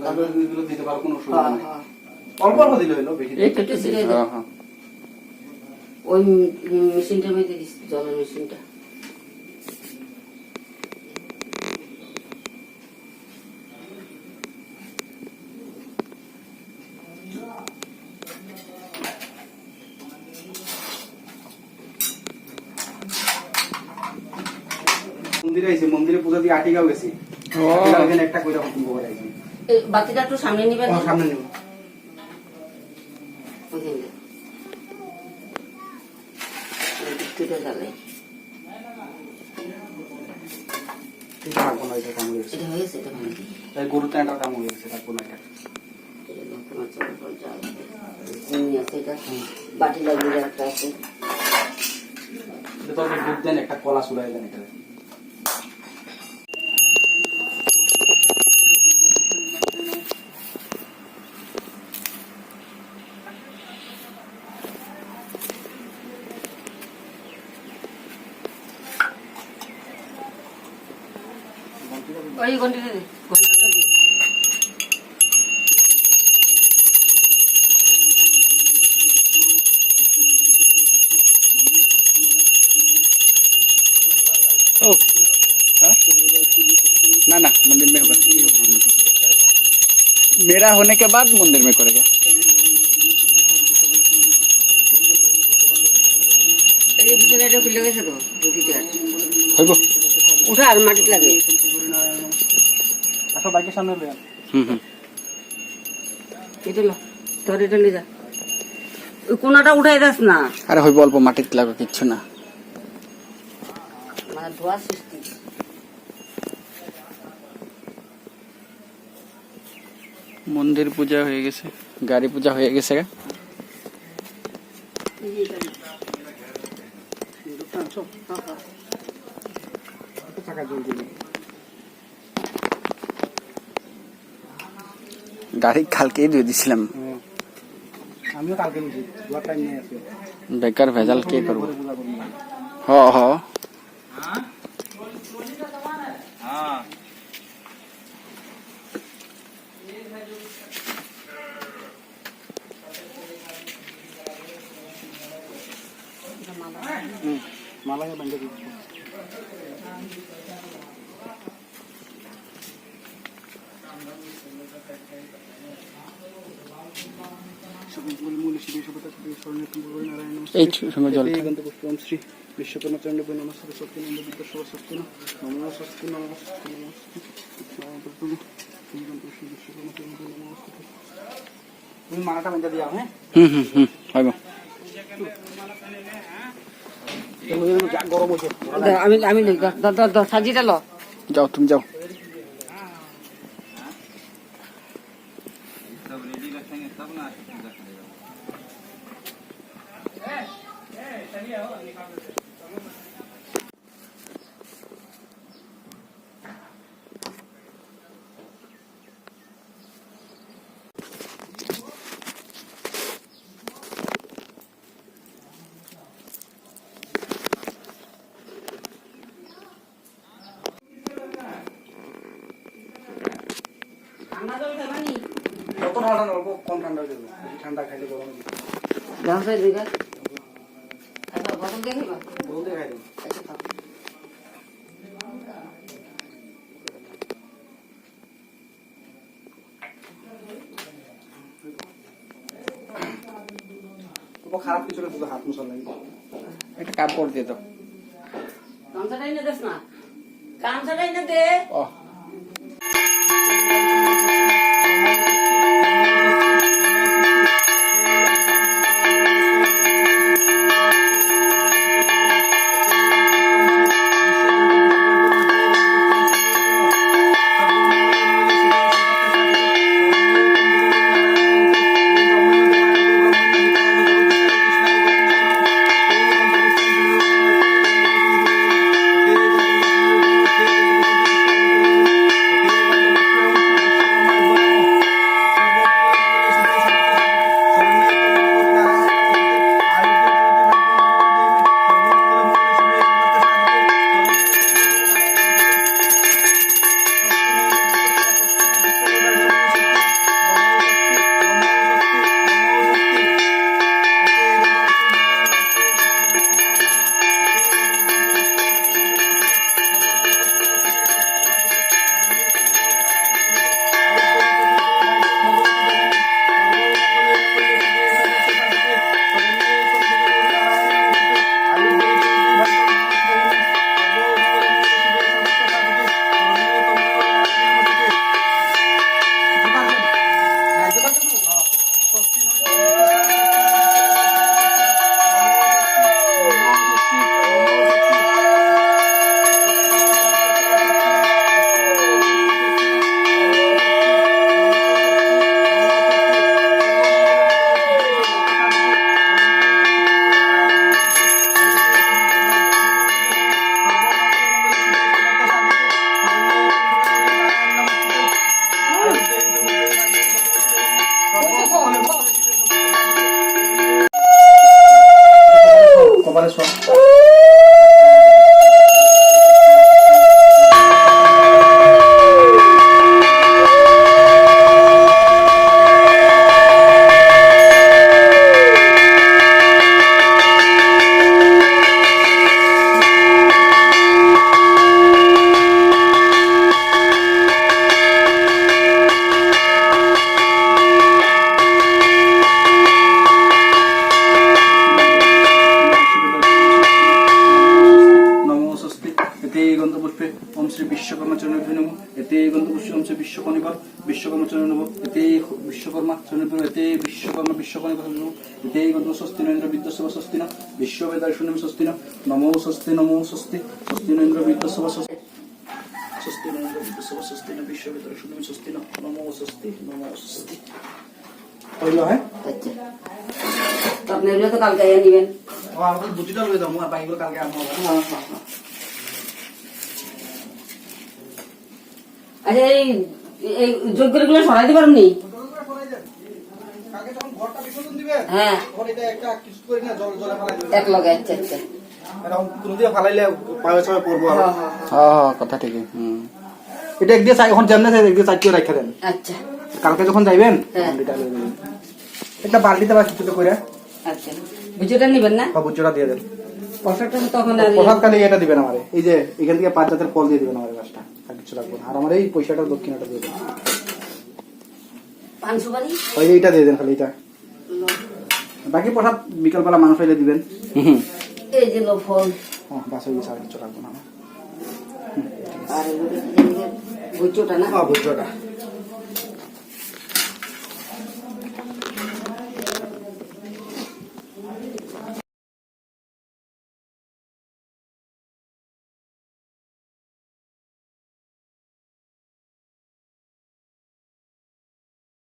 এগুলো দিতে পারো, কোনো অসুবিধা নেই। অল্প অল্প দিলে হলো, বেশি ওই মেশিনটার মধ্যে দিস, জলের মেশিনটা। মন্দিরে আইছে, মন্দিরে পূজা দিয়ে আটিগাও গেছি। এখানে একটা কইরা হুকুম করে আইছি। এই বাতিটা একটু সামনে নিবেন। সামনে নিব। এটা জ্বালাই। এটা রাখবো না, এটা কামড়ে গেছে। এটা হয়েছে, এটা মানে তাই গরু টানটা কামড়ে গেছে, রাখবো না এটা। চিনি আছে, এটা বাটি লাগিয়ে একটা আছে। এটা তো দুধ দেন, একটা কলা চুলাই দেন এটা। ওই ঘন্টিটা দে, ঘন্টাটা দে। ना ना मंदिर में होगा, मेरा होने के बाद मंदिर में करेगा। এই পিছনে এটা খুলে গেছে তো ঘন্টিটা। হইব উঠা আর মাটিতে লাগে। আসো বাইকের সামনে লয়ে আন। এটা লো, তোর এটা নিয়ে যা। ওই কোনাটা উঠাই দাস না। আরে হইব, অল্প মাটিতে লাগবে, কিচ্ছু না। মানে ধোয়া সৃষ্টি। मंदिर पूजा हो गए, गाड़ी पूजा हो गए। गाड़ी কালকে দিয়ে দিছিলাম, আমিও কালকে নিছি, দুয়ার টাইম নেই আছে। বেকার ভেজাল কে করব। হ হ মালা বান্ধে দিচ্ছি। এই সঙ্গে জল শ্রী বিশ্বকর্মা চন্দ্র নমস্কার সত্যি নন্দ বিদ্যা সভা সত্যি নমঃ সত্যি নমঃ সত্যি নমঃ তুমি মালাটা বান্ধে দিয়া। হ্যাঁ হইব। গরম হয়েছে, আমি আমি সাজিটা লো। যাও তুমি যাও। কত ঠান্ডা অল্প কম ঠান্ডা হয়ে যাবে, ঠান্ডা খাইলে গরম হয়ে বোতল দিয়ে খাইবা, বলতে খাই দেবো। খারাপ কিছু না, শুধু হাত মুছা লাগবে। একটা কাপড় দিয়ে দাও। গামছাটা এনে দেস না, গামছাটা এনে দে। ও কপালে সব গন্ধপুষ্পে ওম শ্রী বিশ্বকর্মা চরণে নমঃ এতে গন্ধপুষ্পে ওম শ্রী বিশ্বকর্মা বিশ্বকর্মা চরণে নমঃ এতে বিশ্বকর্মা চরণে এতে বিশ্বকর্মা নমঃ এতে গন্ধ স্বস্তি নরেন্দ্র বিদ্যস্ব স্বস্তি না বিশ্ববেদার শুনম স্বস্তি না নমো স্বস্তি স্বস্তি নরেন্দ্র বিদ্যস্ব স্বস্তি স্বস্তি নরেন্দ্র বিদ্যস্ব স্বস্তি না বিশ্ববেদার শুনম স্বস্তি না নমো স্বস্তি হইল হ্যাঁ আচ্ছা তো আপনি এগুলো তো কালকে আইয়া নিবেন আমার বুটিটা লয়ে দাও আর বাকিগুলো কালকে আনবো আচ্ছা এই যোগ্যগুলো সরাইতে পারেননি হ্যাঁ এক লগে আচ্ছা আচ্ছা কোনদিন ফালাইলে পায়ে ছয় পড়বো আর হ্যাঁ কথা ঠিকই এটা একদিকে চাই এখন জানলে একদিকে চাইতে রাখা দেন আচ্ছা কালকে যখন যাইবেন হ্যাঁ। এটা লয়ে যাবেন একটা বালতিতে বা কিছুতে করে আচ্ছা বুঝিটা নিবেন না বা বুঝটা দিয়ে দেন প্রসাদটা তো তখন আর প্রসাদ খালি এটা দিবেন আমারে এই যে এখান থেকে 5 জাতের ফল দিয়ে দিবেন আমারে পাঁচটা আর কিছু লাগবে না আর আমার এই পয়সাটা দক্ষিণাটা দিয়ে দেন পান সুপারি ওই এইটা দিয়ে দেন খালি এটা বাকি প্রসাদ বিকালবেলা মানুষ এলে দিবেন এই যে লো ফল বাস হয়ে গেছে আর কিছু লাগবে না আর বুঝোটা না বুঝটা